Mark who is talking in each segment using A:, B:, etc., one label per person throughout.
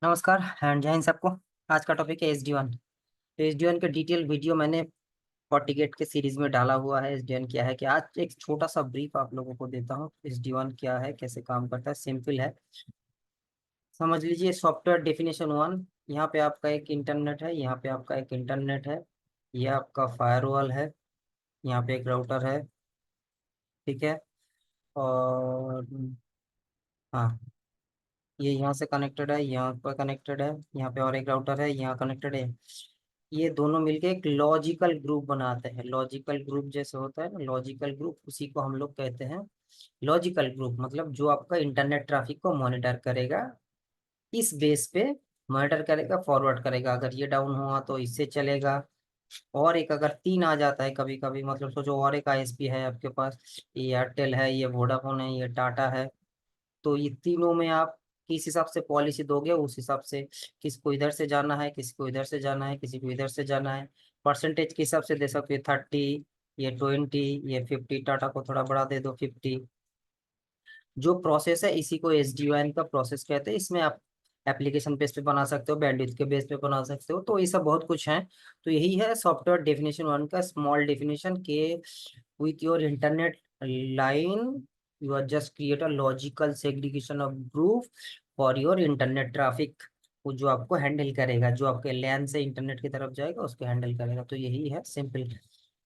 A: नमस्कार एंड जय हिंद सबको। आज का टॉपिक है एस डी वन। तो एस डी वन के डिटेल वीडियो मैंने फॉर्टिगेट के सीरीज में डाला हुआ है। एस डी वन क्या है कि आज एक छोटा सा ब्रीफ आप लोगों को देता हूँ। एस डी वन क्या है, कैसे काम करता है, सिंपल है, समझ लीजिए। Software definition one. यहाँ पे आपका एक इंटरनेट है, यहाँ पे आपका एक इंटरनेट है, ये आपका फायरवॉल है, यहाँ पे एक राउटर है, ठीक है। और हाँ, ये यहाँ से कनेक्टेड है, यहाँ पर कनेक्टेड है, यहाँ पे और एक राउटर है, यहाँ कनेक्टेड है। ये दोनों मिलके एक लॉजिकल ग्रुप बनाते हैं। लॉजिकल ग्रुप जैसे होता है ना, लॉजिकल ग्रुप, उसी को हम लोग कहते हैं लॉजिकल ग्रुप। मतलब जो आपका इंटरनेट ट्रैफिक को मॉनिटर करेगा, इस बेस पे मॉनिटर करेगा, फॉरवर्ड करेगा। अगर ये डाउन हुआ तो इससे चलेगा। और एक अगर तीन आ जाता है कभी कभी, मतलब सोचो और एक आईएसपी है आपके पास, ये एयरटेल है, ये वोडाफोन है, ये टाटा है, तो ये तीनों में आप किस हिसाब से पॉलिसी दोगे, उस हिसाब से किसको इधर से जाना है, किसी को इधर से जाना है, किसी को इधर से जाना है। परसेंटेज के हिसाब से दे सकते हो, 30, ये 20, ये 50, टाटा को थोड़ा बढ़ा दे दो 50। जो प्रोसेस है इसी को एसडीओएन का प्रोसेस कहते हैं। इसमें आप एप्लीकेशन बेस पे बना सकते हो, बैंडविड्थ के बेस पे बना सकते हो, तो ये सब बहुत कुछ है। तो यही है सॉफ्टवेयर डेफिनेशन वन का स्मॉल डेफिनेशन के। with your internet line, you are just create a logical segregation of group for your internet traffic। वो जो आपको हैंडल करेगा, जो आपके लैन से इंटरनेट की तरफ जाएगा उसको हैंडल करेगा। तो यही है सिंपल।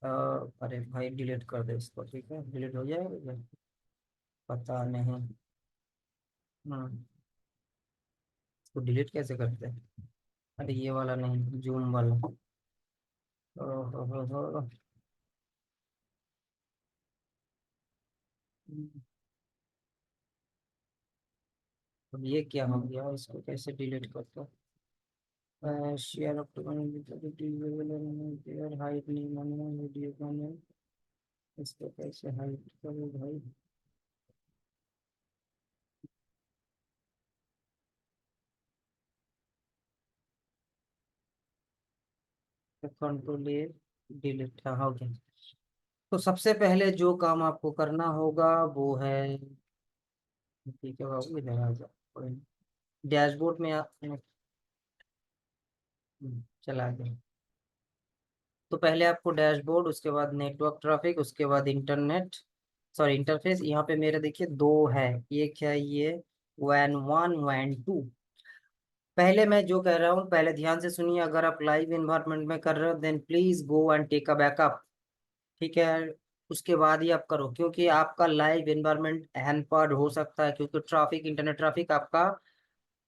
A: अरे भाई डिलीट कर दे इसको, ठीक है, डिलीट हो जाएगा, पता नहीं। हम्म, इसको डिलीट कैसे करते हैं? अरे ये वाला नहीं, जूम वाला। ओहो। अब ये क्या हो गया, इसको कैसे डिलीट करते? शेयर अप टू हाइट नहीं मानना, वीडियो का नहीं, इसको कैसे हाइट करूँ भाई? कंट्रोल ए, डिलीट, हाँ हो गया। तो सबसे पहले जो काम आपको करना होगा वो है, ठीक है बाबू इधर आ जाओ, डैशबोर्ड में आप चला गया। तो पहले आपको डैशबोर्ड, उसके बाद नेटवर्क ट्रैफिक, उसके बाद इंटरनेट, सॉरी इंटरफेस। यहाँ पे मेरे देखिए दो है, एक है ये वैन वन, वैन टू। पहले मैं जो कह रहा हूँ पहले ध्यान से सुनिए। अगर आप लाइव इन्वायरमेंट में कर रहे हो then please go and take a backup, ठीक है। उसके बाद ही आप करो, क्योंकि आपका लाइव इन्वायरमेंट हैम्पर्ड हो सकता है, क्योंकि ट्रैफिक, इंटरनेट ट्रैफिक आपका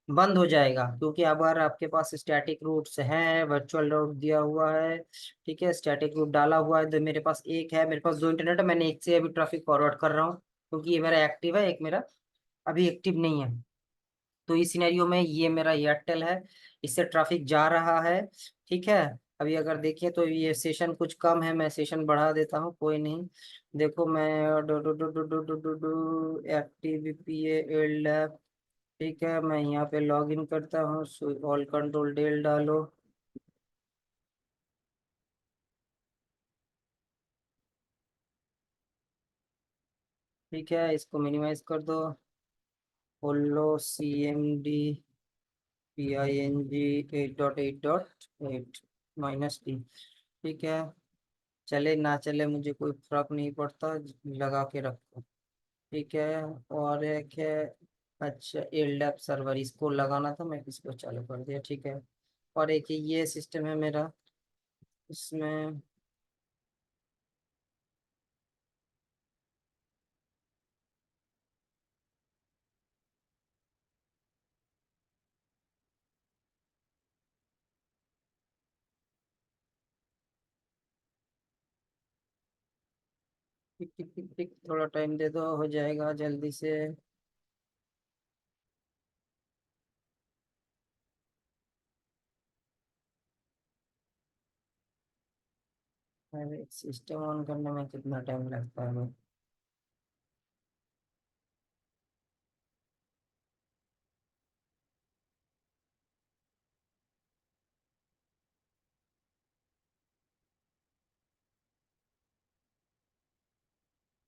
A: बंद हो जाएगा। क्योंकि अगर आपके पास स्टैटिक रूट्स हैं, वर्चुअल रूट दिया हुआ है, ठीक है, स्टैटिक रूट डाला हुआ है, तो मेरे पास एक है, मेरे पास दो इंटरनेट है, मैंने एक से अभी ट्रैफिक फॉरवर्ड कर रहा हूँ, क्योंकि ये मेरा एक्टिव है, एक मेरा अभी एक्टिव नहीं है। तो इस सिनेरियो में ये मेरा एयरटेल है, इससे ट्रैफिक जा रहा है, ठीक है। अभी अगर देखिए तो ये सेशन कुछ कम है, मैं सेशन बढ़ा देता हूँ, कोई नहीं। देखो मैं एक्टिव एल, ठीक है, मैं यहाँ पे लॉग इन करता हूँ, ऑल कंट्रोल डेल डालो, ठीक है, इसको मिनिमाइज कर दो। खोलो CMD PING 8.8.8 -D, ठीक है। चले ना चले मुझे कोई फर्क नहीं पड़ता, लगा के रखो, ठीक है। और एक है, अच्छा एल्डैप सर्वर, इसको लगाना था, मैं इसको चालू कर दिया, ठीक है। और एक ये सिस्टम है मेरा, इसमें टिक टिक टिक टिक, थोड़ा टाइम दे दो, हो जाएगा जल्दी से। अरे सिस्टम ऑन करने में कितना टाइम लगता है?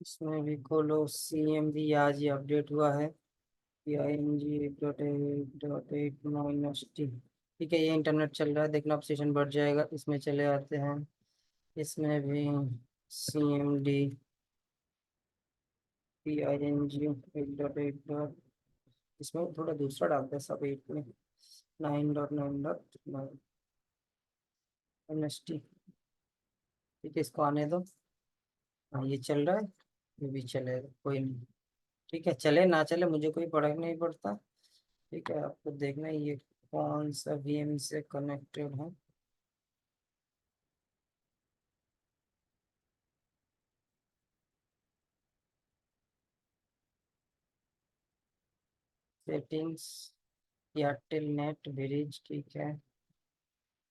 A: इसमें भी खोलो CMD, आज ही अपडेट हुआ है, PING.8.8 ठीक है, ये इंटरनेट चल रहा है, देखना अब सेशन बढ़ जाएगा। इसमें चले आते हैं, इसमें भी CMD PING 8.8, इसमें थोड़ा दूसरा डालते हैं सब 8 में, 9.9.9 NST। ठीक है, इसको आने दो। हाँ, ये चल रहा है, ये भी चलेगा, कोई नहीं। ठीक है, चले ना चले मुझे कोई फर्क नहीं पड़ता। ठीक है, आपको देखना है ये कौन सा VM से कनेक्टेड है। सेटिंग्स, एयरटेल नेट ब्रिज, ठीक है।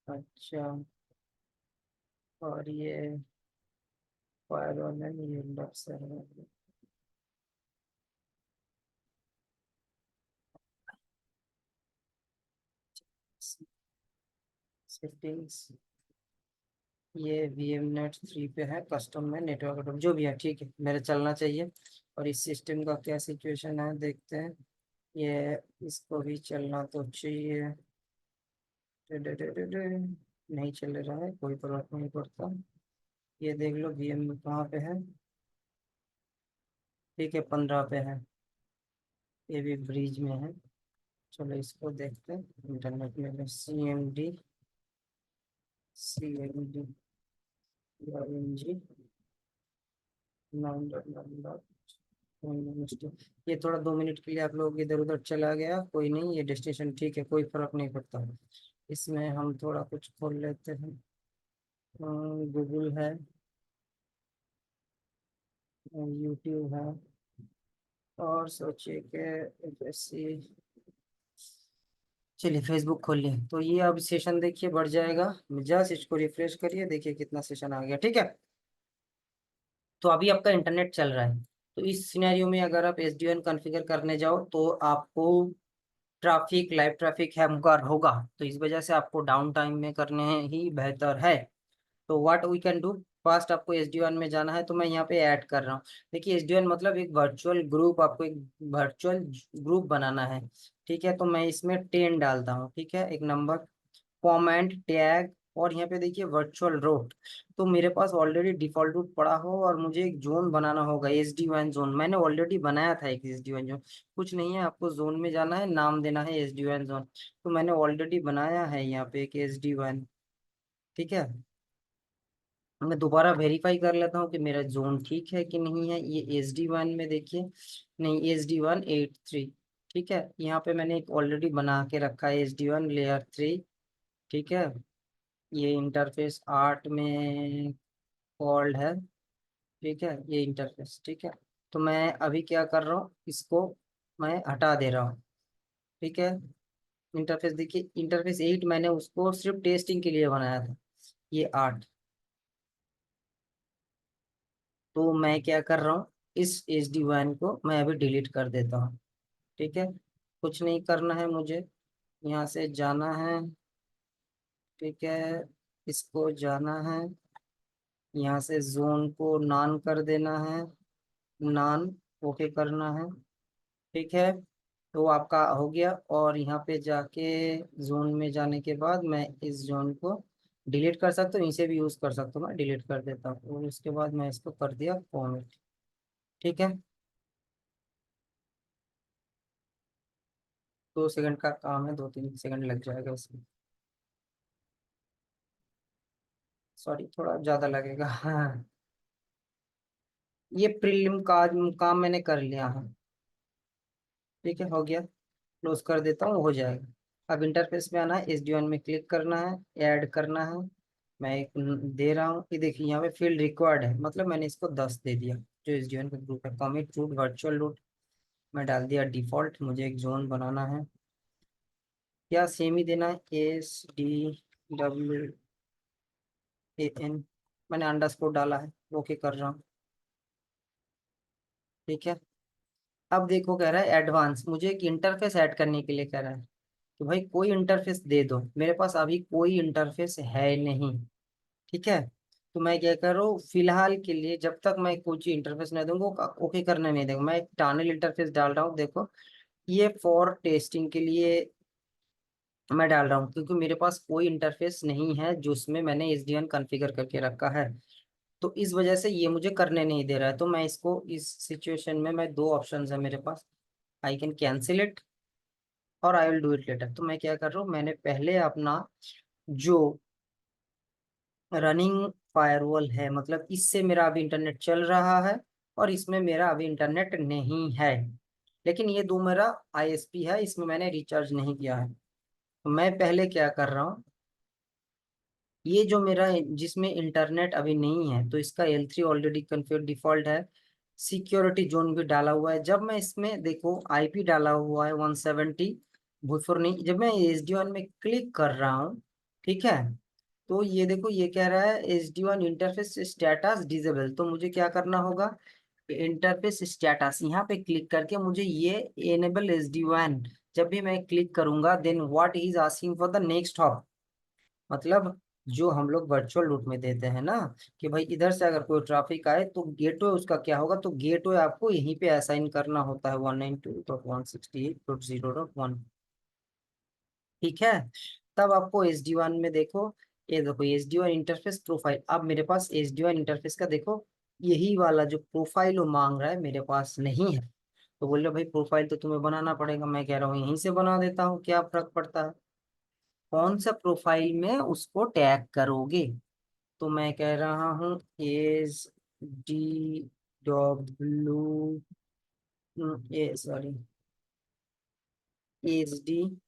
A: अच्छा, और ये फायरवॉल है, ये लक्स है। सेटिंग्स, ये VMNet 3 पे है, कस्टम में नेटवर्क जो भी है, ठीक है, मेरा चलना चाहिए। और इस सिस्टम का क्या सिचुएशन है देखते हैं। ये इसको भी चलना तो चाहिए। नहीं चल रहा है, कोई फर्क नहीं पड़ता। ये देख लो VM कहाँ पे है। ठीक है, 15 पे है, ये भी ब्रिज में है। चलो इसको देखते हैं इंटरनेट में। CMD ये थोड़ा 2 मिनट के लिए आप लोग इधर उधर चला गया, कोई नहीं, ये डेस्टिनेशन ठीक है, कोई फर्क नहीं पड़ता। इसमें हम थोड़ा कुछ खोल लेते हैं। गूगल है, YouTube है, और सोचिए कि ऐसी, चलिए फेसबुक खोल लिया, तो ये अब सेशन देखिए बढ़ जाएगा। जस्ट इसको रिफ्रेश करिए, देखिए कितना सेशन आ गया। ठीक है, तो अभी आपका इंटरनेट चल रहा है। तो इस सिनेरियो में अगर आप SDN कॉन्फ़िगर करने जाओ तो आपको ट्रैफिक, लाइव ट्रैफिक हैम्पर होगा, तो इस वजह से आपको डाउन टाइम में करने ही बेहतर है। तो what we can do, first आपको SDN में जाना है, तो मैं यहाँ पे ऐड कर रहा हूँ। देखिए SDN मतलब एक वर्चुअल ग्रुप, आपको एक वर्चुअल ग्रुप बनाना है। ठीक है, तो मैं इसमें 10 डालता हूँ, ठीक है, एक नंबर, कमेंट टैग, और यहाँ पे देखिए वर्चुअल रूट। तो मेरे पास ऑलरेडी डिफॉल्ट रूट पड़ा हो और मुझे एक जोन बनाना होगा, SD1 जोन। मैंने ऑलरेडी बनाया था एक SD1 जोन। कुछ नहीं है, आपको जोन में जाना है, नाम देना है SD1 जोन। तो मैंने ऑलरेडी बनाया है यहाँ पे एक SD1। ठीक है, मैं दोबारा वेरीफाई कर लेता हूँ कि मेरा जोन ठीक है कि नहीं है। ये SD1 में देखिए, नहीं, SD183। ठीक है, यहाँ पे मैंने एक ऑलरेडी बना के रखा है SD1 लेयर 3। ठीक है, ये इंटरफेस 8 में कॉल्ड है। ठीक है, ये इंटरफेस, ठीक है। तो मैं अभी क्या कर रहा हूँ, इसको मैं हटा दे रहा हूँ। ठीक है, इंटरफेस देखिए, इंटरफेस 8 मैंने उसको सिर्फ टेस्टिंग के लिए बनाया था, ये 8। तो मैं क्या कर रहा हूँ, इस SD1 को मैं अभी डिलीट कर देता हूँ। ठीक है, कुछ नहीं करना है मुझे, यहाँ से जाना है। ठीक है, इसको जाना है, यहाँ से जोन को नान कर देना है, नान, ओके करना है। ठीक है, तो आपका हो गया। और यहाँ पे जाके जोन में जाने के बाद मैं इस जोन को डिलीट कर सकता हूँ, इसे भी यूज कर सकता हूँ, मैं डिलीट कर देता हूँ, और उसके बाद मैं इसको कर दिया फॉर्मेट। ठीक है, 2 सेकंड का काम है, 2-3 सेकंड लग जाएगा इसमें। सॉरी, थोड़ा ज्यादा लगेगा। हाँ, ये प्रीलिम का काम मैंने कर लिया है। ठीक है, हो गया, क्लोज कर देता हूँ, हो जाएगा। अब इंटरफेस में आना है, SD1 में क्लिक करना है, ऐड करना है। मैं एक दे रहा हूँ, ये देखिए यहाँ पे फील्ड रिक्वायर्ड है, मतलब मैंने इसको 10 दे दिया। जो SD1 का ग्रुप है, कमिट रूट, वर्चुअल रूट, मैं डाल दिया डिफॉल्ट। मुझे एक जोन बनाना है, क्या सेम ही देना है, SDWAN, मैंने अंडरस्कोर डाला है, ओके कर रहा हूँ। ठीक है, अब देखो कह रहा है एडवांस, मुझे एक इंटरफेस ऐड करने के लिए कह रहा है। तो भाई कोई इंटरफेस दे दो, मेरे पास अभी कोई इंटरफेस है नहीं। ठीक है, तो मैं क्या कर रहा हूँ, फिलहाल के लिए जब तक मैं कोई इंटरफेस नहीं दूंगा, ओके करने नहीं देंगे, मैं एक टनल इंटरफेस डाल रहा हूँ, देखो ये फॉर टेस्टिंग के लिए मैं डाल रहा हूँ, क्योंकि मेरे पास कोई इंटरफेस नहीं है जो उसमें मैंने एसडीएन कॉन्फ़िगर करके रखा है। तो इस वजह से ये मुझे करने नहीं दे रहा है। तो मैं इसको इस सिचुएशन में, मैं दो ऑप्शन है मेरे पास, आई कैन कैंसिल इट और I will do it later. तो मैं क्या कर रहा हूँ, मैंने पहले अपना जो रनिंग फायरवॉल है, मतलब इससे मेरा अभी इंटरनेट चल रहा है और इसमें मेरा अभी इंटरनेट नहीं है, लेकिन ये दो मेरा आईएसपी है, इसमें मैंने रिचार्ज नहीं किया है। तो मैं पहले क्या कर रहा हूँ, ये जो मेरा जिसमें इंटरनेट अभी नहीं है, तो इसका L3 ऑलरेडी कन्फिगर डिफॉल्ट है। सिक्योरिटी जोन भी डाला हुआ है। जब मैं इसमें देखो आईपी डाला हुआ है 170 बिफोर, नहीं, जब मैं SD1 में क्लिक कर रहा हूँ, ठीक है, तो ये देखो ये कह रहा है SD1 इंटरफेस स्टेटस डिजेबल। तो मुझे क्या करना होगा, इंटरफेस स्टेटस यहाँ पे क्लिक करके मुझे ये एनेबल SD1, जब भी मैं क्लिक करूंगा, then what is asking for the next hop, मतलब जो हम लोग वर्चुअल रूट में देते हैं ना, कि भाई इधर से अगर कोई ट्रैफिक आए तो गेटवे उसका क्या होगा, तो गेटवे आपको यहीं पे असाइन करना होता है 192.168.0.1, ठीक है। तब आपको SD1 में देखो, ये देखो SD1 इंटरफेस प्रोफाइल, अब मेरे पास SD1 इंटरफेस का देखो यही वाला जो प्रोफाइल वो मांग रहा है मेरे पास नहीं है। तो बोल रहे भाई प्रोफाइल तो तुम्हें बनाना पड़ेगा। मैं कह रहा हूँ यहीं से बना देता हूँ, क्या फर्क पड़ता है, कौन सा प्रोफाइल में उसको टैग करोगे। तो मैं कह रहा हूँ S D W, uh sorry, H D,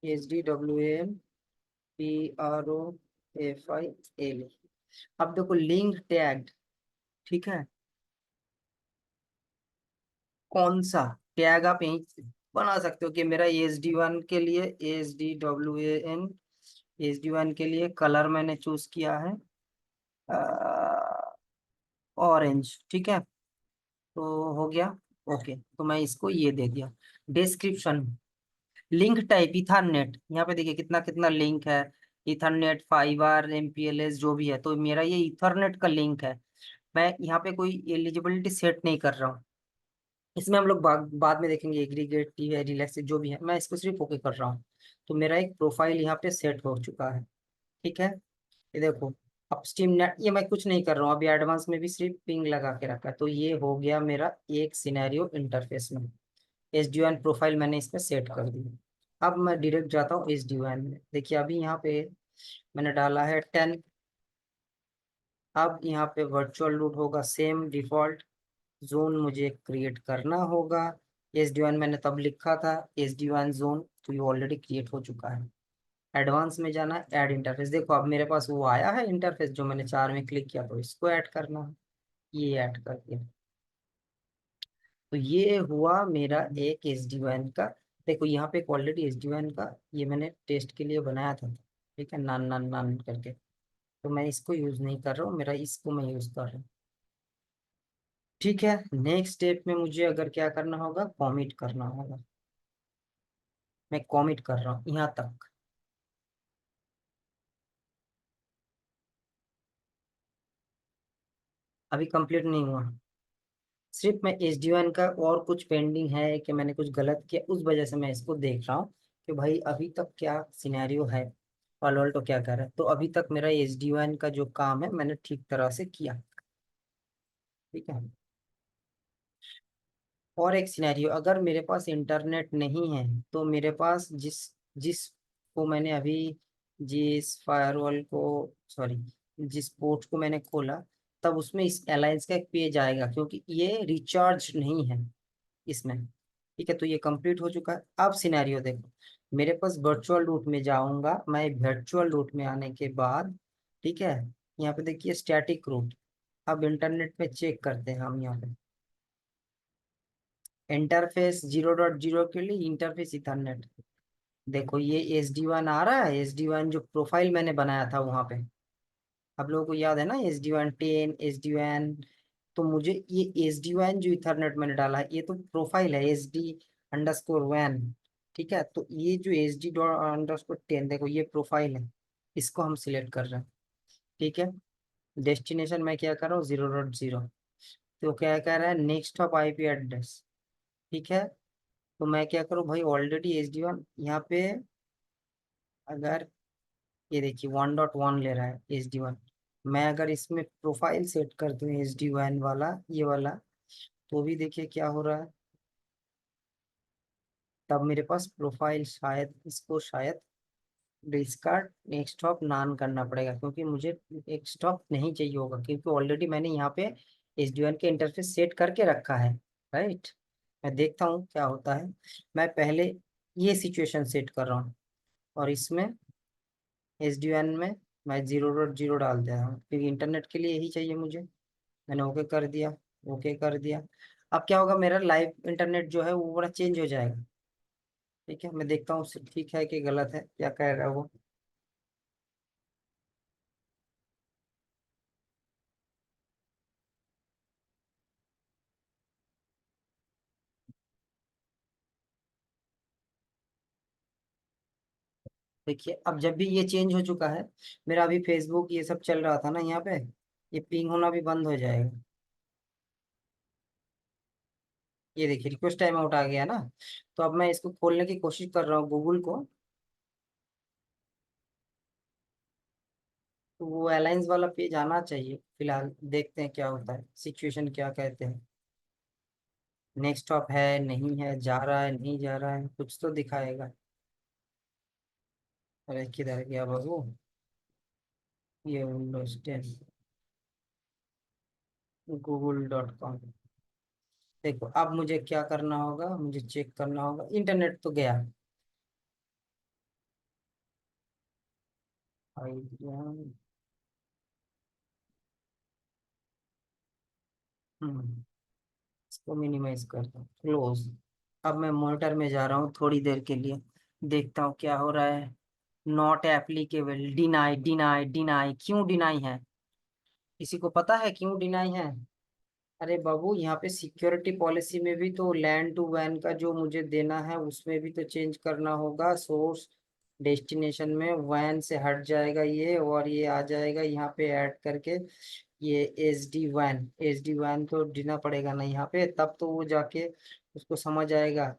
A: HDWAM PROFIL। अब देखो लिंक टैग, ठीक है, कौन सा टैग आप यहीं से बना सकते हो कि मेरा ESD1 के लिए, HDWAN के लिए कलर मैंने चूज किया है ऑरेंज, ठीक है। तो हो गया, ओके। तो मैं इसको ये दे दिया। डिस्क्रिप्शन, लिंक टाइप इथरनेट, यहाँ पे देखिए कितना कितना लिंक है, इथरनेट, फाइबर, MPLS जो भी है, तो मेरा ये इथरनेट का लिंक है। मैं यहाँ पे कोई एलिजिबिलिटी सेट नहीं कर रहा हूँ, इसमें हम लोग बाद में देखेंगे, एग्रीगेट है, रिलैक्स जो भी है, मैं इसको सिर्फ ओके कर रहा हूँ। तो मेरा एक प्रोफाइल यहाँ पे सेट हो चुका है, ठीक है। ये देखो अपस्ट्रीम नेट, ये मैं कुछ नहीं कर रहा हूँ अभी, एडवांस में भी सिर्फ पिंग लगा के रखा है। तो ये हो गया मेरा एक सिनेरियो इंटरफेस में, SD1 प्रोफाइल मैंने इसमें सेट कर दी। अब मैं डायरेक्ट जाता हूँ SD1 में। देखिए अभी यहाँ पे मैंने डाला है 10। अब यहाँ पे वर्चुअल रूट होगा सेम डिफॉल्ट, जोन मुझे क्रिएट करना होगा। SD1 मैंने तब लिखा था SD1 जोन, तो ये ऑलरेडी क्रिएट हो चुका है। एडवांस में जाना है, ऐड इंटरफेस, देखो अब मेरे पास वो आया है इंटरफेस जो मैंने 4 में क्लिक किया, तो इसको ऐड करना है, ये ऐड कर दिया। तो ये हुआ मेरा एक SD1 का। देखो यहाँ पे ऑलरेडी SD1 का ये मैंने टेस्ट के लिए बनाया था, ठीक है, नान नान नान करके। तो मैं इसको यूज नहीं कर रहा हूँ, मेरा इसको मैं यूज कर रहा हूँ, ठीक है। नेक्स्ट स्टेप में मुझे अगर क्या करना होगा, कॉमिट करना होगा। मैं कॉमिट कर रहा हूँ यहाँ तक। अभी कंप्लीट नहीं हुआ, सिर्फ मैं SD1 का और कुछ पेंडिंग है कि मैंने कुछ गलत किया, उस वजह से मैं इसको देख रहा हूँ कि भाई अभी तक क्या सिनेरियो है, पालो अल्टो क्या कर रहा है। तो अभी तक मेरा SD1 का जो काम है मैंने ठीक तरह से किया, ठीक है। और एक सिनेरियो, अगर मेरे पास इंटरनेट नहीं है, तो मेरे पास जिस जिस को मैंने अभी, जिस फायरवॉल को, सॉरी, जिस पोर्ट को मैंने खोला, तब उसमें इस अलायंस का एक पेज आएगा, क्योंकि ये रिचार्ज नहीं है इसमें, ठीक है। तो ये कंप्लीट हो चुका है। अब सिनेरियो देखो, मेरे पास वर्चुअल रूट में जाऊंगा मैं, वर्चुअल रूट में आने के बाद, ठीक है, यहाँ पे देखिए स्टैटिक रूट। अब इंटरनेट पे चेक करते हैं हम यहाँ पे, इंटरफेस 0.0 के लिए इंटरफेस इथरनेट, देखो ये SD1 आ रहा है, SD1 जो प्रोफाइल मैंने बनाया था वहां पे, आप लोगों को याद है ना, SD1 10 SD1। तो मुझे ये SD1 जो इथरनेट मैंने डाला है, ये तो प्रोफाइल है SD_WAN, ठीक है। तो ये जो SD_10 देखो ये प्रोफाइल है, इसको हम सिलेक्ट कर रहे हैं, ठीक है। डेस्टिनेशन मैं क्या कर रहा हूँ, 0.0। तो क्या कह रहा है, नेक्स्ट ऑफ IP एड्रेस, ठीक है। तो मैं क्या करूँ भाई, ऑलरेडी एच डी वन यहाँ पे, अगर ये देखिए 1.1 ले रहा है एच डी वन, मैं अगर इसमें प्रोफाइल सेट कर दूं एच डी वन वाला, ये वाला, तो भी देखिए क्या हो रहा है। तब मेरे पास प्रोफाइल, शायद इसको शायद डिस्कार्ड नेक्स्ट स्टॉप नान करना पड़ेगा, क्योंकि मुझे एक स्टॉप नहीं चाहिए होगा, क्योंकि ऑलरेडी मैंने यहाँ पे एच डी वन के इंटरफेस सेट करके रखा है। राइट। मैं देखता हूँ क्या होता है। मैं पहले ये सिचुएशन सेट कर रहा हूँ, और इसमें एच डी वन में मैं 0.0 डाल दे रहा हूँ, क्योंकि इंटरनेट के लिए यही चाहिए मुझे। मैंने ओके कर दिया। ओके कर दिया। अब क्या होगा, मेरा लाइव इंटरनेट जो है वो बड़ा चेंज हो जाएगा। ठीक है, मैं देखता हूँ ठीक है कि गलत है, क्या कह रहा है वो। देखिए अब जब भी ये चेंज हो चुका है, मेरा अभी फेसबुक ये सब चल रहा था ना यहाँ पे, ये पिंग होना भी बंद हो जाएगा। ये देखिए रिक्वेस्ट टाइम आउट आ गया ना। तो अब मैं इसको खोलने की कोशिश कर रहा हूँ गूगल को। तो वो अलायंस वाला पेज आना चाहिए फिलहाल, देखते हैं क्या होता है, सिचुएशन क्या कहते हैं। नेक्स्ट स्टॉप है नहीं है, जा रहा है नहीं जा रहा है, कुछ तो दिखाएगा। अरे किधर गया बाबू, ये विंडोज 10 google.com। देखो अब मुझे क्या करना होगा, मुझे चेक करना होगा, इंटरनेट तो गया। आइडिया। हम्म, इसको मिनिमाइज करता हूँ, क्लोज। अब मैं मॉनिटर में जा रहा हूँ थोड़ी देर के लिए, देखता हूँ क्या हो रहा है। Not applicable, deny deny deny, क्यों डिनाई है? किसी को पता है क्यों डिनाई है? अरे बाबू, यहाँ पे सिक्योरिटी पॉलिसी में भी तो लैंड टू वैन का जो मुझे देना है उसमें भी तो चेंज करना होगा। सोर्स डेस्टिनेशन में वैन से हट जाएगा ये, और ये आ जाएगा यहाँ पे ऐड करके। ये एच डी वैन तो देना पड़ेगा ना यहाँ पे, तब तो वो जाके उसको समझ आएगा।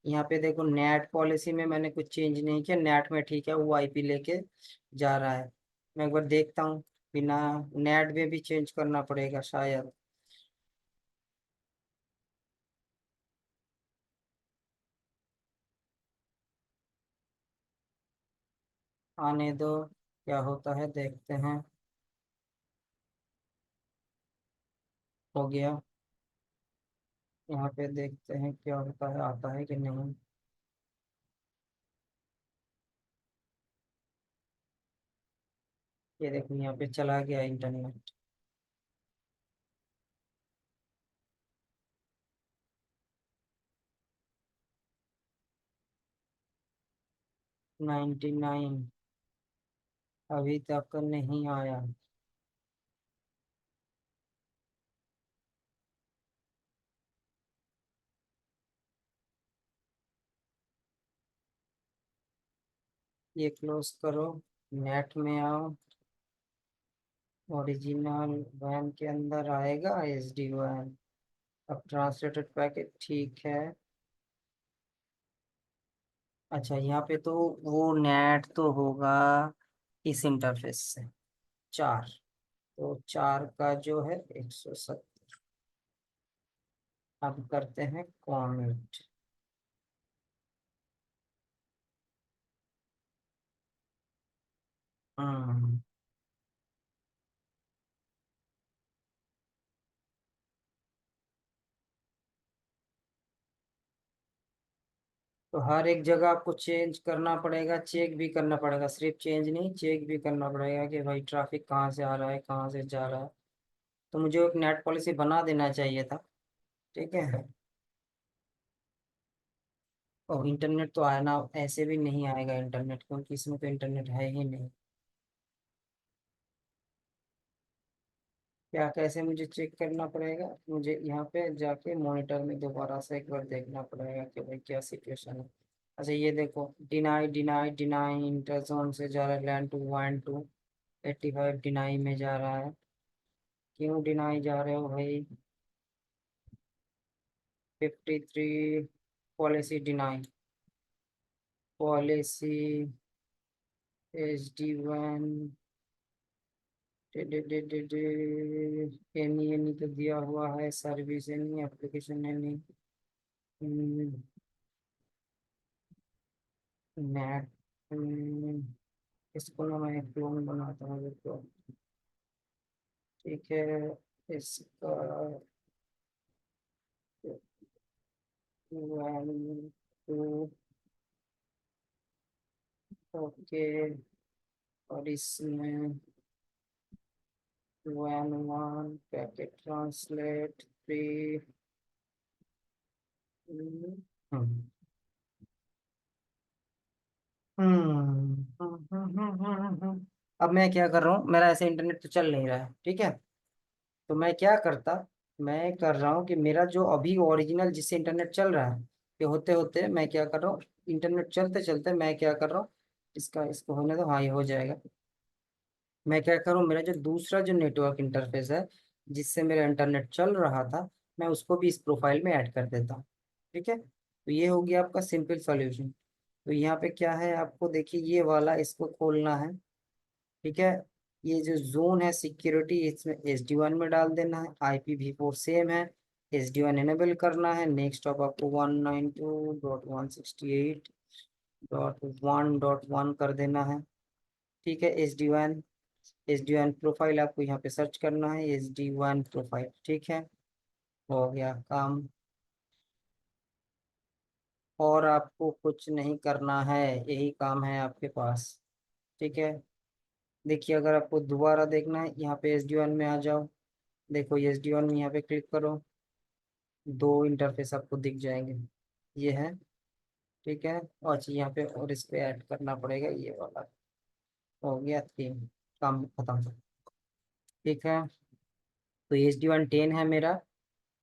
A: यहाँ पे देखो नेट पॉलिसी में मैंने कुछ चेंज नहीं किया, नेट में ठीक है, वो आईपी लेके जा रहा है। मैं एक बार देखता हूँ, बिना नेट में भी चेंज करना पड़ेगा शायद। आने दो, क्या होता है देखते हैं। हो गया। यहाँ पे देखते हैं क्या होता है, आता है कि नहीं। ये देखो यहाँ पे चला गया इंटरनेट। 99 अभी तक नहीं आया। ये क्लोज करो, नेट में आओ, ओरिजिनल वैन के अंदर आएगा एच डी वैन। अब ट्रांसलेटेड पैकेट ठीक है। अच्छा यहाँ पे तो वो नेट तो होगा इस इंटरफेस से, 4। तो 4 का जो है 170। अब करते हैं कॉमेंट। हम्म। तो हर एक जगह आपको चेंज करना पड़ेगा, चेक भी करना पड़ेगा, सिर्फ चेंज नहीं चेक भी करना पड़ेगा कि भाई ट्रैफिक कहाँ से आ रहा है कहाँ से जा रहा है। तो मुझे एक नेट पॉलिसी बना देना चाहिए था। ठीक है। और इंटरनेट तो आना ऐसे भी नहीं आएगा इंटरनेट, क्योंकि इसमें तो इंटरनेट है ही नहीं। क्या कैसे मुझे चेक करना पड़ेगा, मुझे यहाँ पे जाके मॉनिटर में दोबारा से एक बार देखना पड़ेगा कि भाई क्या सिचुएशन है। अच्छा ये देखो, डिनाई डिनाई डिनाई, इंटरजोन से जा रहा है, land to one two 85 deny में जा रहा है। क्यों डिनाई जा रहे हो भाई? 53 policy deny, policy SD1 any तो दिया हुआ है, service any, application any, net, इसको ना मैं क्लोन बनाता हूँ तो ठीक है। इसका वन टू, ओके, और इसमें one one packet translate three. Hmm अब मैं क्या कर रहा हूँ, मेरा ऐसे इंटरनेट तो चल नहीं रहा है, ठीक है। तो मैं क्या करता, मैं कर रहा हूँ कि मेरा जो अभी ओरिजिनल जिससे इंटरनेट चल रहा है, ये होते होते मैं क्या कर रहा हूँ, इंटरनेट चलते चलते मैं क्या कर रहा हूँ, इसका इसको होने दो, हाँ ये हो जाएगा। मैं क्या करूँ, मेरा जो दूसरा जो नेटवर्क इंटरफेस है जिससे मेरा इंटरनेट चल रहा था, मैं उसको भी इस प्रोफाइल में ऐड कर देता हूँ, ठीक है। तो ये हो गया आपका सिंपल सॉल्यूशन। तो यहाँ पे क्या है, आपको देखिए ये वाला इसको खोलना है, ठीक है। ये जो जोन है सिक्योरिटी, इसमें SD1 में डाल देना है, IPv4 सेम है, SD1 एनेबल करना है। नेक्स्ट ऑफ आपको 192.168.1.1 कर देना है, ठीक है। एस डी वन प्रोफाइल आपको यहाँ पे सर्च करना है, SD1 प्रोफाइल, ठीक है। हो गया काम, और आपको कुछ नहीं करना है, यही काम है आपके पास, ठीक है। देखिए अगर आपको दोबारा देखना है, यहाँ पे SD1 में आ जाओ, देखो SD1 में यहाँ पे क्लिक करो, दो इंटरफेस आपको दिख जाएंगे, ये है, ठीक है। और अच्छा, यहाँ पे और इस पे ऐड करना पड़ेगा ये वाला। हो गया, तीन काम खत्म, ठीक है। तो SD1 10 है मेरा,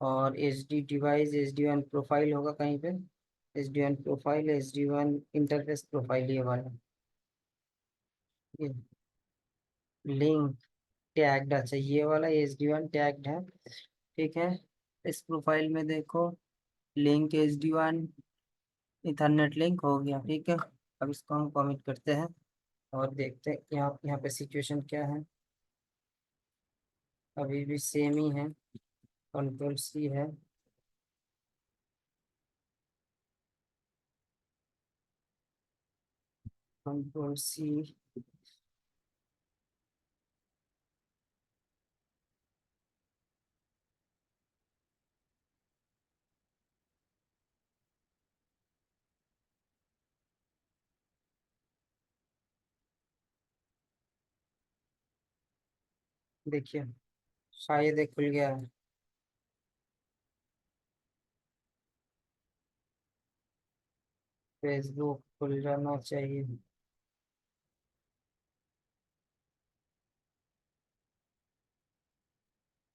A: और SD डिवाइस SD1 प्रोफाइल होगा कहीं पे, SD1 profile, SD1 interface profile, ये वाला, ये लिंक टैग्ड, अच्छा ये वाला SD1 टैग्ड है, ठीक है। इस प्रोफाइल में देखो, लिंक SD1 इथरनेट लिंक हो गया, ठीक है। अब इसको हम कमिट करते हैं और देखते हैं यहाँ यहाँ पे सिचुएशन क्या है। अभी भी सेम ही है, Ctrl+C है, Ctrl+C। देखिए शायद ये खुल गया है, फेसबुक खुल जाना चाहिए।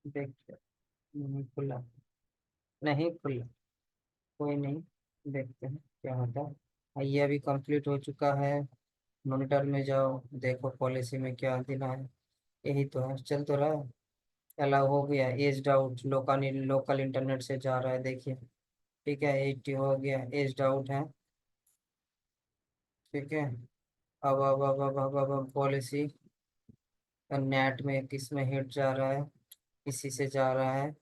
A: देखिए नहीं खुला, नहीं खुला, कोई नहीं, देखते हैं क्या होता है। ये अभी कंप्लीट हो चुका है, मॉनिटर में जाओ, देखो पॉलिसी में क्या देना है, यही तो है, चल तो रहा है। अलाउ हो गया, एज्ड आउट, लोकल इंटरनेट से जा रहा है, देखिए, ठीक है। 80 हो गया, एज्ड आउट है, ठीक है। अब पॉलिसी नेट में किस में हिट जा रहा है, इसी से जा रहा है,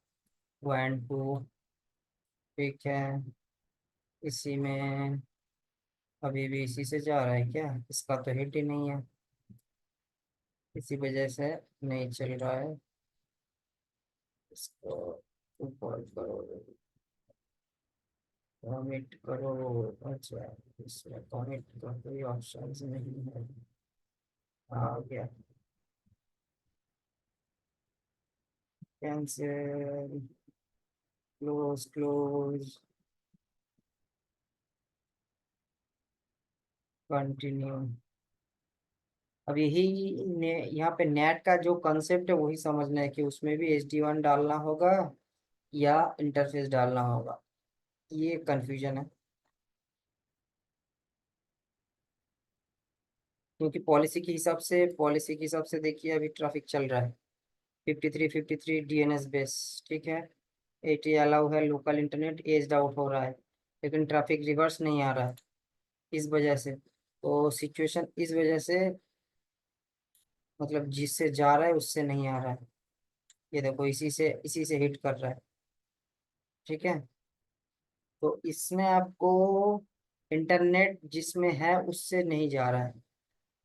A: 1 2, ठीक है। इसी में अभी भी इसी से जा रहा है क्या, इसका तो हिट ही नहीं है, इसी वजह से नहीं चल रहा है। इसको ऊपर करो, कमिट करो, अच्छा इसमें कमिट का कोई ऑप्शन नहीं है, आ गया, कैंसिल, क्लोज क्लोज, कंटिन्यू। अब यहाँ पे नेट का जो कंसेप्ट है वही समझना है कि उसमें भी SD1 डालना होगा या इंटरफेस डालना होगा, ये कंफ्यूजन है। क्योंकि पॉलिसी के हिसाब से देखिए अभी ट्रैफिक चल रहा है, 53 DNS बेस, ठीक है। 80 अलाउ है, लोकल इंटरनेट एज्ड आउट हो रहा है, लेकिन ट्रैफिक रिवर्स नहीं आ रहा है इस वजह से। तो सिचुएशन इस वजह से, मतलब जिससे जा रहा है उससे नहीं आ रहा है। ये देखो इसी से हिट कर रहा है। ठीक है। तो इसमें आपको इंटरनेट जिसमें है उससे नहीं जा रहा है।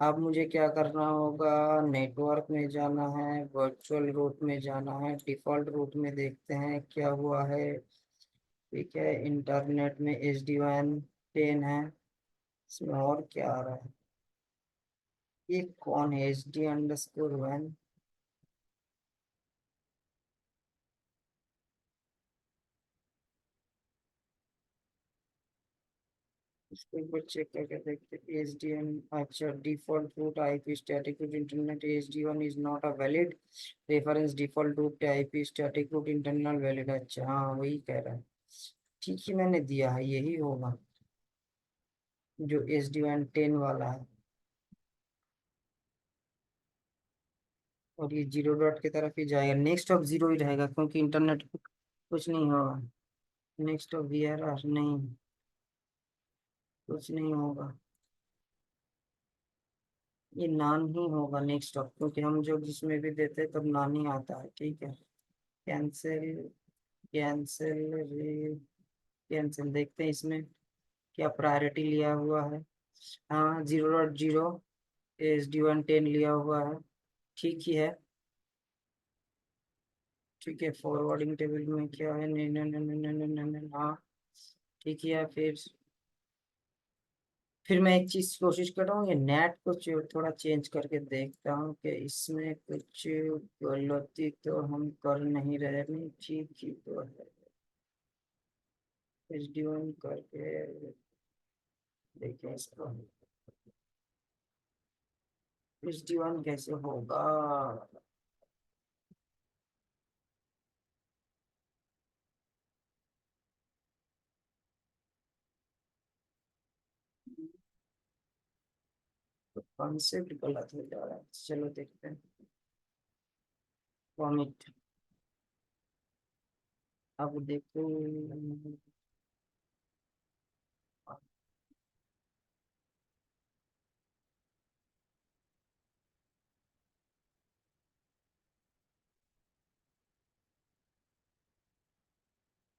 A: अब मुझे क्या करना होगा, नेटवर्क में जाना है, वर्चुअल रूट में जाना है, डिफॉल्ट रूट में देखते हैं क्या हुआ है। ठीक है, इंटरनेट में SD WAN 10 है। इसमें और क्या आ रहा है, ये कौन है SD_WAN। इसको एक बार चेक करके देखते हैं। SDN, अच्छा, default route IP static route internet SD WAN is not a valid reference, default route IP static route internal valid. अच्छा हाँ, वही कह रहा है। ठीक ही मैंने दिया है, यही होगा जो SD WAN 10 वाला है। और ये जीरो डॉट की तरफ ही जाएगा, नेक्स्ट ऑफ जीरो ही रहेगा क्योंकि इंटरनेट कुछ नहीं होगा। नेक्स्ट ऑफ VRR नहीं, कुछ नहीं होगा। ये नान ही होगा नेक्स्ट ऑफ, क्योंकि हम जो जिसमें भी देते हैं तब नान ही आता है। ठीक है, कैंसिल, कैंसिल, कैंसिल। देखते हैं इसमें क्या प्रायोरिटी लिया हुआ है। हाँ, 0.0 SD WAN 10 लिया हुआ है। ठीक ही है। ठीक है, फॉरवर्डिंग टेबल में क्या है, नहीं नहीं नहीं नहीं नहीं नहीं नहीं, हाँ ठीक ही है। फिर मैं एक चीज कोशिश कर रहा हूँ, ये नेट को थोड़ा चेंज करके देखता हूँ कि इसमें कुछ गलती तो हम कर नहीं रहे, नहीं ठीक ही तो है। SD WAN करके देखें इसको, SD WAN कैसे होगा। तो कॉन्सेप्ट गलत हो जा रहा है, चलो देखते हैं। वॉमिट, अब देखो।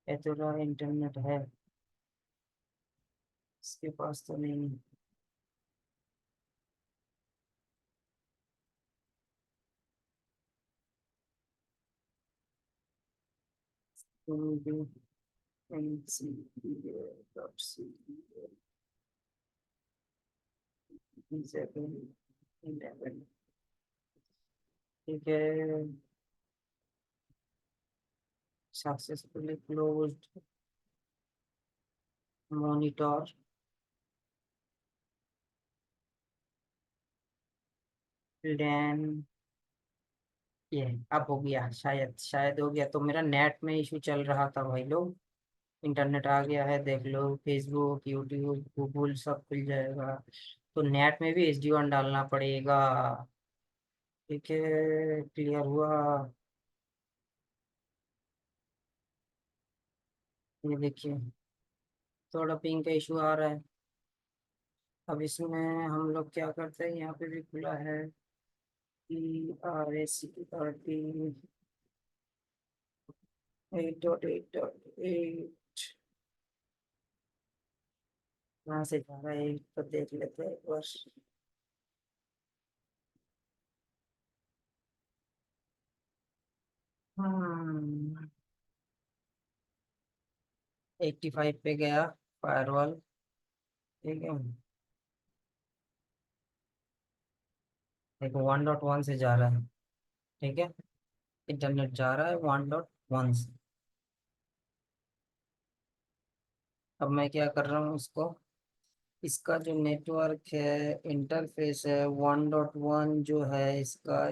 A: ये तो रहा इंटरनेट है, इसके पास तो नहीं। ठीक है, सक्सेसफुली क्लोज्ड मॉनिटर। लैन, ये अब हो गया, शायद शायद हो गया। तो मेरा नेट में इशू चल रहा था भाई लोग, इंटरनेट आ गया है, देख लो फेसबुक, यूट्यूब, गूगल सब खुल जाएगा। तो नेट में भी SD WAN डालना पड़ेगा। ठीक है, क्लियर हुआ। ये देखिए, थोड़ा पिंग का इशू आ रहा है। अब इसमें हम लोग क्या करते हैं, यहाँ पे भी खुला है PRAC 8.8.8। कहाँ से जा रहा है, एक तो देख लेते हैं एक बार। हम्म, 85 पे गया फायरवॉल। ठीक है, देखो 1.1 से जा रहा है। ठीक है, इंटरनेट जा रहा है 1.1 से। अब मैं क्या कर रहा हूँ इसको, इसका जो नेटवर्क है, इंटरफेस है 1.1 जो है इसका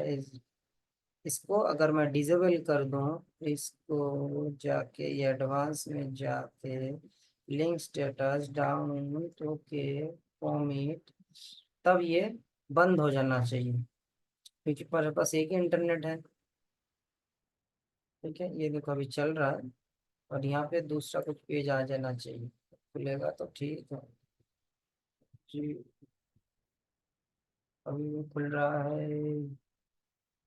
A: इसको अगर मैं डिसेबल कर दूं, इसको जाके ये एडवांस में जाके link status down okay format, तब ये बंद हो जाना चाहिए क्योंकि पर पास एक ही इंटरनेट है। ठीक है, ये देखो अभी चल रहा है और यहाँ पे दूसरा कुछ पेज आ जाना चाहिए। खुलेगा तो ठीक है जी। अभी भी खुल रहा है,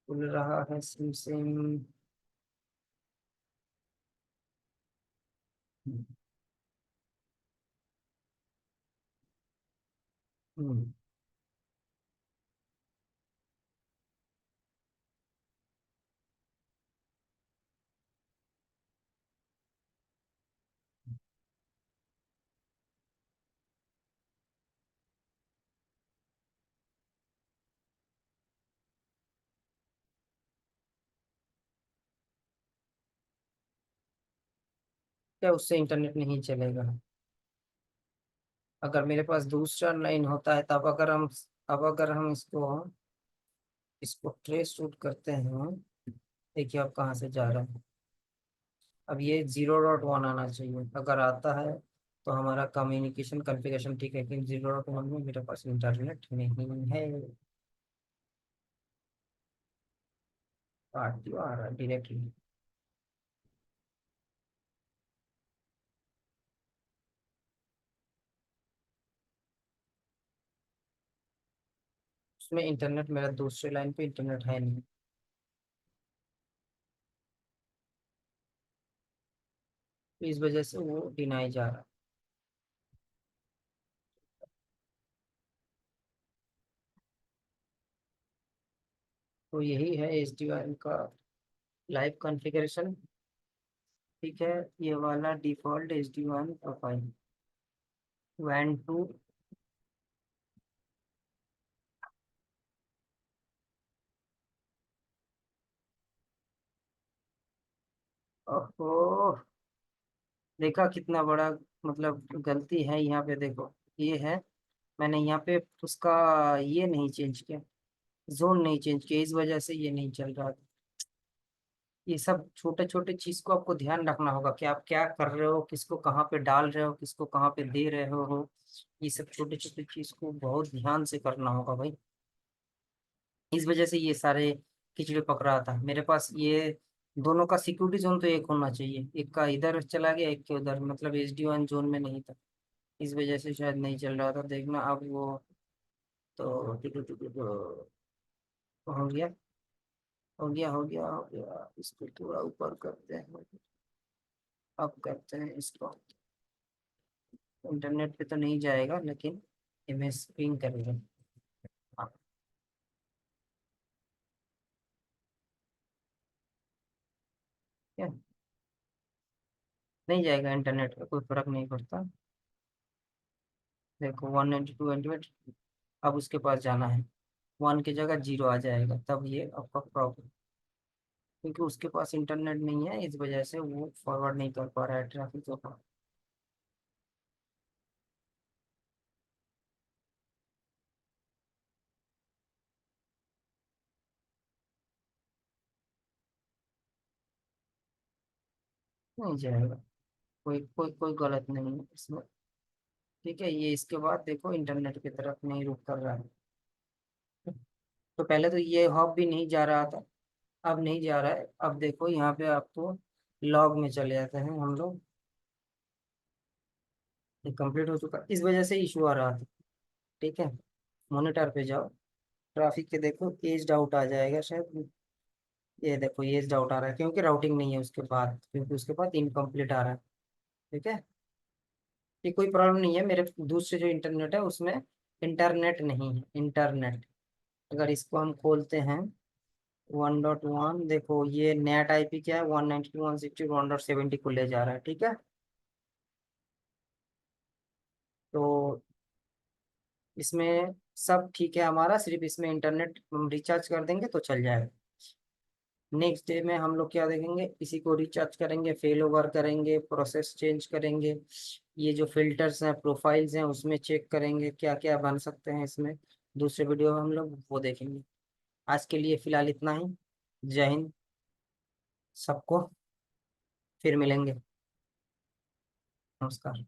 A: खुल रहा है सिम सिम। हम्म, क्या उससे इंटरनेट नहीं चलेगा? अगर मेरे पास दूसरा लाइन होता है तब अगर हम, अब अगर हम इसको इसको ट्रेस शूट करते हैं, देखिए अब कहाँ से जा रहा है। अब ये 0.1 आना चाहिए, अगर आता है तो हमारा कम्युनिकेशन कॉन्फ़िगरेशन ठीक है, लेकिन 0.1 में मेरे पास इंटरनेट नहीं है। काट दियो आ रहा है डायरेक्टली। उसमें इंटरनेट, मेरा दूसरे लाइन पे इंटरनेट है नहीं, तो इस वजह से वो डिनाई जा रहा है। तो यही है एच डी वन का लाइव कॉन्फ़िगरेशन। ठीक है, ये वाला default H D one profile वैन टू। ओहो, देखा कितना बड़ा मतलब गलती है यहाँ पे, देखो ये है, मैंने यहाँ पे उसका ये नहीं चेंज किया, जोन नहीं चेंज किया, इस वजह से ये नहीं चल रहा था। ये सब छोटे छोटे चीज को आपको ध्यान रखना होगा कि आप क्या कर रहे हो, किसको कहाँ पे डाल रहे हो, किसको कहाँ पे दे रहे हो। ये सब छोटे छोटे चीज को बहुत ध्यान से करना होगा भाई। इस वजह से ये सारे खिचड़ी पक रहा था मेरे पास। ये दोनों का सिक्योरिटी जोन तो एक होना चाहिए, एक का इधर चला गया, एक के उधर, मतलब एच डी वन जोन में नहीं था। इस वजह से शायद नहीं चल रहा था, देखना अब वो तो हो गया, हो गया, हो गया, हो गया। इसको थोड़ा ऊपर करते हैं, अब करते हैं इसको। इंटरनेट पे तो नहीं जाएगा लेकिन इमेज पिंग करेगा। हाँ, क्या, नहीं जाएगा इंटरनेट पे, कोई फर्क नहीं पड़ता। देखो 192 MB, अब उसके पास जाना है, वन की जगह जीरो आ जाएगा, तब ये आपका प्रॉब्लम, क्योंकि उसके पास इंटरनेट नहीं है, इस वजह से वो फॉरवर्ड नहीं कर पा रहा है ट्रैफिक को। नहीं जाएगा, कोई कोई कोई गलत नहीं है इसमें। ठीक है, ये इसके बाद देखो इंटरनेट की तरफ नहीं रुख कर रहा है। तो पहले तो ये हॉप भी नहीं जा रहा था, अब नहीं जा रहा है। अब देखो यहाँ पे आपको लॉग में चले जाते हैं हम लोग, ये कंप्लीट हो चुका, इस वजह से इशू आ रहा था। ठीक है, मॉनिटर पे जाओ, ट्रैफिक के देखो, एज्ड आउट आ जाएगा शायद। ये देखो एज्ड आउट आ रहा है, क्योंकि राउटिंग नहीं है उसके बाद, क्योंकि उसके बाद इनकम्प्लीट आ रहा है। ठीक है, ये कोई प्रॉब्लम नहीं है, मेरे दूसरे जो इंटरनेट है उसमें इंटरनेट नहीं है, इंटरनेट। अगर इसको हम खोलते हैं 1.1, देखो ये नेट आईपी क्या है, 192.168.1.70 को ले जा रहा है। ठीक है, तो इसमें सब ठीक है हमारा, सिर्फ इसमें इंटरनेट हम रिचार्ज कर देंगे तो चल जाएगा। नेक्स्ट डे में हम लोग क्या देखेंगे, इसी को रिचार्ज करेंगे, फेल ओवर करेंगे, प्रोसेस चेंज करेंगे, ये जो फिल्टर्स हैं, प्रोफाइल्स हैं, उसमें चेक करेंगे क्या क्या बन सकते हैं इसमें। दूसरे वीडियो में हम लोग वो देखेंगे। आज के लिए फिलहाल इतना ही। जय हिंद सबको, फिर मिलेंगे। नमस्कार।